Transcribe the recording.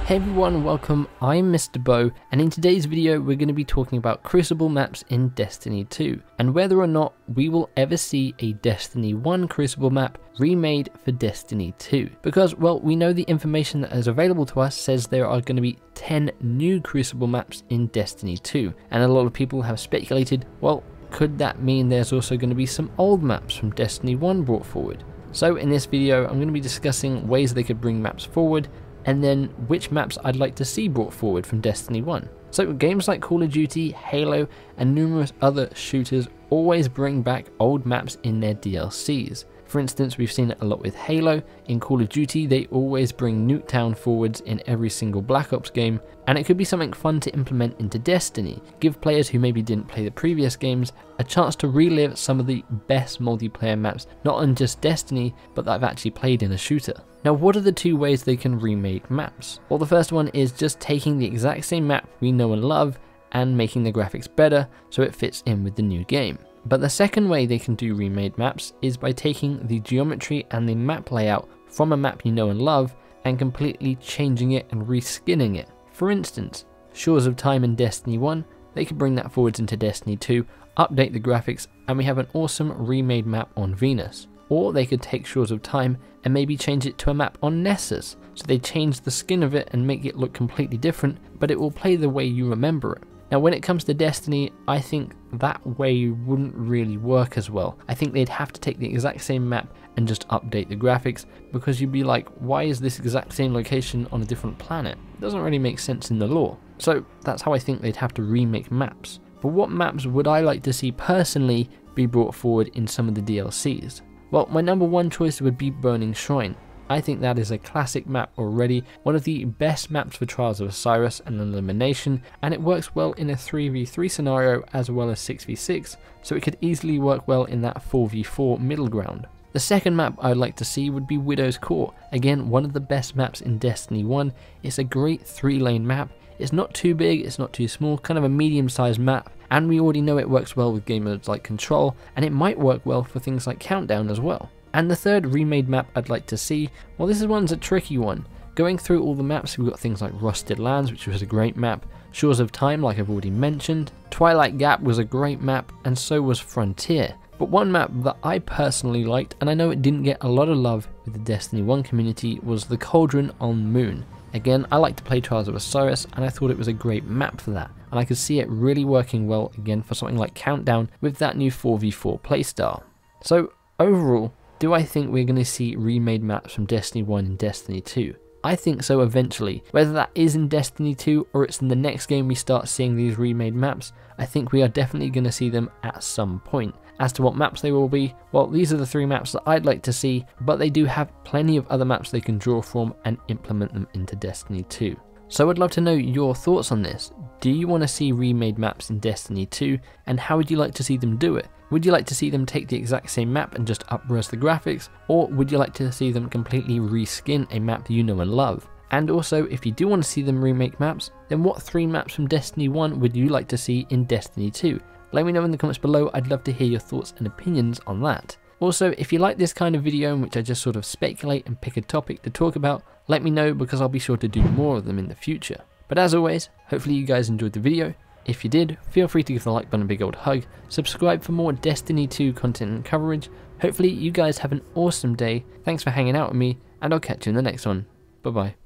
Hey everyone, welcome, I'm MisterBo, and in today's video we're going to be talking about Crucible maps in Destiny 2, and whether or not we will ever see a Destiny 1 Crucible map remade for Destiny 2. Because, well, we know the information that is available to us says there are going to be 10 new Crucible maps in Destiny 2, and a lot of people have speculated, well, could that mean there's also going to be some old maps from Destiny 1 brought forward? So in this video I'm going to be discussing ways they could bring maps forward, and then which maps I'd like to see brought forward from Destiny 1. So games like Call of Duty, Halo, and numerous other shooters always bring back old maps in their DLCs. For instance, we've seen it a lot with Halo. In Call of Duty, they always bring Nuketown forwards in every single Black Ops game, and it could be something fun to implement into Destiny. Give players who maybe didn't play the previous games a chance to relive some of the best multiplayer maps, not on just Destiny, but that I've actually played in a shooter. Now, what are the two ways they can remake maps? Well, the first one is just taking the exact same map we know and love and making the graphics better so it fits in with the new game. But the second way they can do remade maps is by taking the geometry and the map layout from a map you know and love and completely changing it and reskinning it. For instance, Shores of Time in Destiny 1, they could bring that forwards into Destiny 2, update the graphics, and we have an awesome remade map on Venus. Or they could take Shores of Time and maybe change it to a map on Nessus, so they change the skin of it and make it look completely different, but it will play the way you remember it. Now when it comes to Destiny, I think that way wouldn't really work as well. I think they'd have to take the exact same map and just update the graphics, because you'd be like, why is this exact same location on a different planet? It doesn't really make sense in the lore. So that's how I think they'd have to remake maps. But what maps would I like to see personally be brought forward in some of the DLCs? Well, my number one choice would be Burning Shrine. I think that is a classic map already, one of the best maps for Trials of Osiris and Elimination, and it works well in a 3v3 scenario as well as 6v6, so it could easily work well in that 4v4 middle ground. The second map I'd like to see would be Widow's Court. Again, one of the best maps in Destiny 1. It's a great 3-lane map. It's not too big, it's not too small, kind of a medium-sized map, and we already know it works well with game modes like Control, and it might work well for things like Countdown as well. And the third remade map I'd like to see, well, this one's a tricky one. Going through all the maps, we've got things like Rusted Lands, which was a great map, Shores of Time, like I've already mentioned, Twilight Gap was a great map, and so was Frontier. But one map that I personally liked, and I know it didn't get a lot of love with the Destiny 1 community, was the Cauldron on Moon. Again, I like to play Trials of Osiris, and I thought it was a great map for that, and I could see it really working well again for something like Countdown with that new 4v4 playstyle. So overall, do I think we're going to see remade maps from Destiny 1 and Destiny 2? I think so eventually. Whether that is in Destiny 2 or it's in the next game we start seeing these remade maps, I think we are definitely going to see them at some point. As to what maps they will be, well, these are the 3 maps that I'd like to see, but they do have plenty of other maps they can draw from and implement them into Destiny 2. So I'd love to know your thoughts on this. Do you want to see remade maps in Destiny 2, and how would you like to see them do it? Would you like to see them take the exact same map and just up-res the graphics, or would you like to see them completely reskin a map you know and love? And also, if you do want to see them remake maps, then what 3 maps from Destiny 1 would you like to see in Destiny 2? Let me know in the comments below, I'd love to hear your thoughts and opinions on that. Also, if you like this kind of video in which I just sort of speculate and pick a topic to talk about, let me know, because I'll be sure to do more of them in the future. But as always, hopefully you guys enjoyed the video. If you did, feel free to give the like button a big old hug, subscribe for more Destiny 2 content and coverage. Hopefully you guys have an awesome day, thanks for hanging out with me, and I'll catch you in the next one. Bye bye.